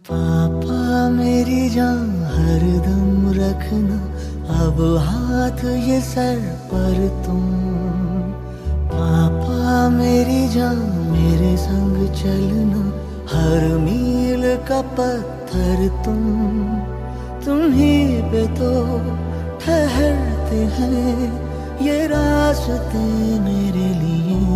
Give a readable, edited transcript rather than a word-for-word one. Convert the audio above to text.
पापा मेरी जान हरदम रखना, अब हाथ ये सर पर तुम। पापा मेरी जान मेरे संग चलना, हर मील का पत्थर तुम ही पे तो ठहरते हैं ये रास्ते मेरे लिए।